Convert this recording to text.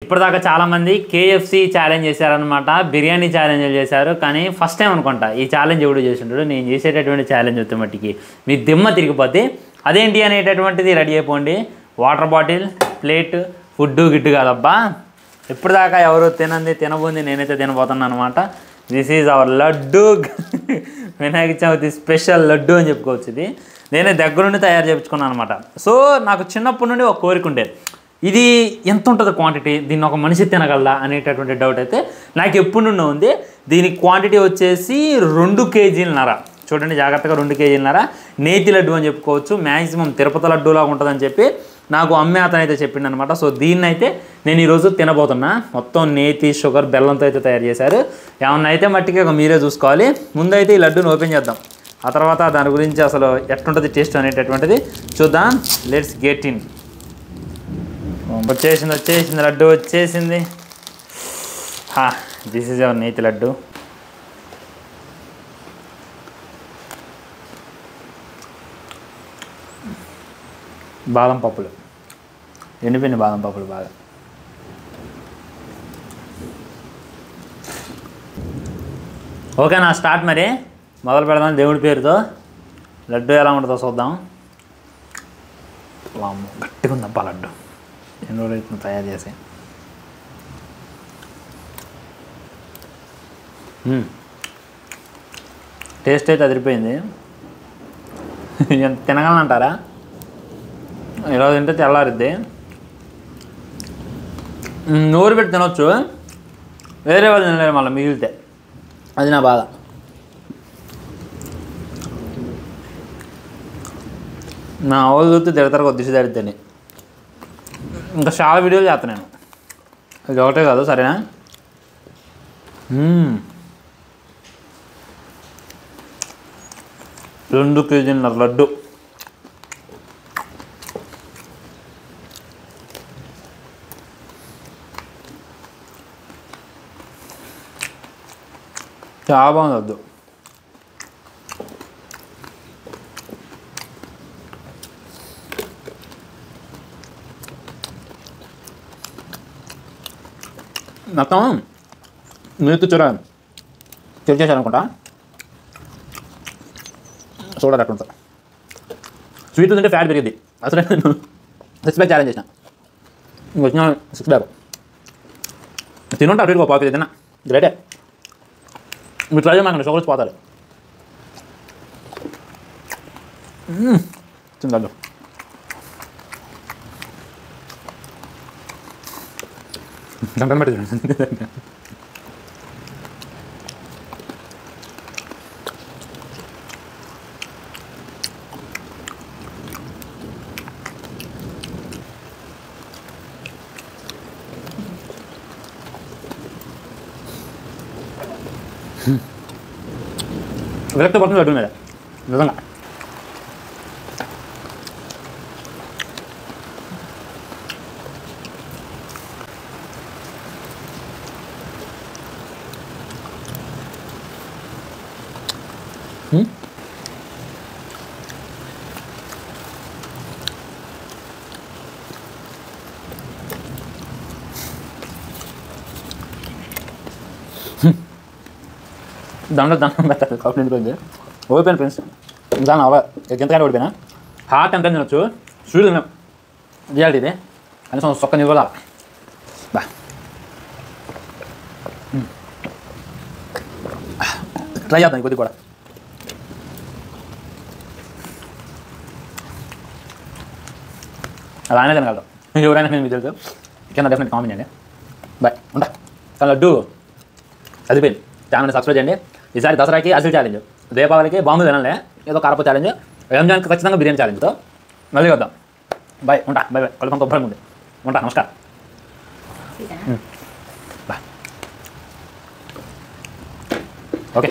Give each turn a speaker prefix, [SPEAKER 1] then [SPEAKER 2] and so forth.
[SPEAKER 1] ఇప్పటిదాకా చాలామంది KFC challenge చేశారనమాట, బిర్యానీ ఛాలెంజ్ చేశారు. కానీ ఫస్ట్ టైం అనుకుంటా ఈ ఛాలెంజ్ ఎవడు చేసింటాడు. నేను చేసేటటువంటి ఛాలెంజ్ వచ్చే మట్టికి మీ దిమ్మ తిరిగిపోతే అదేంటి అనేటటువంటిది రెడీ అయిపోండి. వాటర్ బాటిల్, ప్లేట్, ఫుడ్డు గిడ్డు కాదబ్బా. ఇప్పటిదాకా ఎవరు తినబోంది నేనైతే తినబోతున్నాను అనమాట. This is our laddu. Vinayaka Chavithi special laddu అని చెప్పుకోవచ్చు. ఇది నేనే దగ్గరుండి తయారు చేయించుకున్నాను అనమాట. సో నాకు చిన్నప్పటి నుండి ఒక కోరిక ఉండేది, ఇది ఎంత ఉంటుంది క్వాంటిటీ, దీన్ని ఒక మనిషి తినగలదా అనేటటువంటి డౌట్ అయితే నాకు ఎప్పుడు నుండి ఉంది. దీని క్వాంటిటీ వచ్చేసి 2 కేజీలన్నర. చూడండి జాగ్రత్తగా, 2 కేజీలన్నర నేతి లడ్డు అని చెప్పుకోవచ్చు. మ్యాక్సిమం తిరుపతి లడ్డూలాగా ఉంటుందని చెప్పి నాకు అమ్మే అతను అయితే చెప్పిండు అనమాట. సో దీన్ని అయితే నేను ఈరోజు తినబోతున్నా. మొత్తం నేతి, షుగర్, బెల్లంతో అయితే తయారు చేశారు. ఏమన్నా అయితే మట్టికి ఒక మీరే చూసుకోవాలి. ముందైతే ఈ లడ్డూని ఓపెన్ చేద్దాం, ఆ తర్వాత దాని గురించి అసలు ఎట్లుంటుంది టేస్ట్ అనేటటువంటిది చూద్దాం. Let's get in. వచ్చేసింది లడ్డు వచ్చేసింది. దిస్ ఈజ్ అవర్ నేతి లడ్డు. బాదం పప్పులు, ఎండిపోయిన బాదం పప్పులు బాగా. ఓకేనా, స్టార్ట్. మరి మొదలు పెడదాం దేవుడి పేరుతో. లడ్డు ఎలా ఉంటుందో చూద్దాం. వామ్మో గట్టిగా ఉందబ్బా లడ్డు, ఎన్ని రోజులు అవుతుంది తయారు చేసి. టేస్ట్ అయితే అదిరిపోయింది. ఎంత తినగలనంటారా? ఈరోజు తింటే తెల్లారిద్ది. నోరు పెట్టి తినొచ్చు, వేరే వాళ్ళు తినలేరు మళ్ళీ మిగిలితే. అది నా బాధ. నా వాళ్ళు చూస్తే తిడతారు కొద్దిసి తిడితేనే. ఇంకా చాలా వీడియోలు చేస్తాను నేను, ఇది ఒకటే కాదు. సరేనా? 2 కేజీలన్నర లడ్డు. చాలా బాగుంది లడ్డు. మొత్తం నేతి చూడ తెలిసేసానుకుంటా. చూడాలి అట్లా ఉంటుంది. స్వీట్ తింటే ఫ్యాట్ పెరిగింది. అసలు నేను 6 ప్యాక్ ఛాలెంజ్ చేసిన, వచ్చిన 6 ప్యాక్ తినుంటా. అటు పావు కేజీ తిన్నా, గ్రేటే. మీరు ట్రై చేయమాకండి, షుగర్ వచ్చి పోతారు. తిందాం. దండం పెట్టి విరక్తి పడుతుంది లడ్డు మీద నిజంగా. దండం పెట్టాలి కాఫీ నిండిపోయింది. ఓడిపోయాను ఫ్రెండ్స్, దాని అవ ఎంతకైనా ఓడిపోయినా. హాట్ ఎంత తినొచ్చు, స్వీట్ తిన్నాం. రియాలిటీ ఇది కనీసం సొక్క నివ్వాల. బా ట్రై చేద్దాం కొద్ది కూడా. అది ఆయన తినగలరు, ఎవరైనా నేను మీకు తెలుసు. కింద డెఫినెట్ కామెంట్ చేయండి. బాయ్, ఉంటా. కానీ లడ్డు చదిపోయింది. ఛానల్ని సబ్స్క్రైబ్ చేయండి. ఈసారి దసరాకి అసలు ఛాలెంజ్, దీపావళికి బాంబు తినాలే, ఏదో కారపు ఛాలెంజ్, రంజాన్కి ఖచ్చితంగా బిర్యానీ ఛాలెంజ్తో మళ్ళీ వద్దాం. బాయ్, ఉంటా. Bye bye. కలుపుకొని కొబ్బరి ఉంది. ఉంటా. నమస్కారం. బాయ్. ఓకే.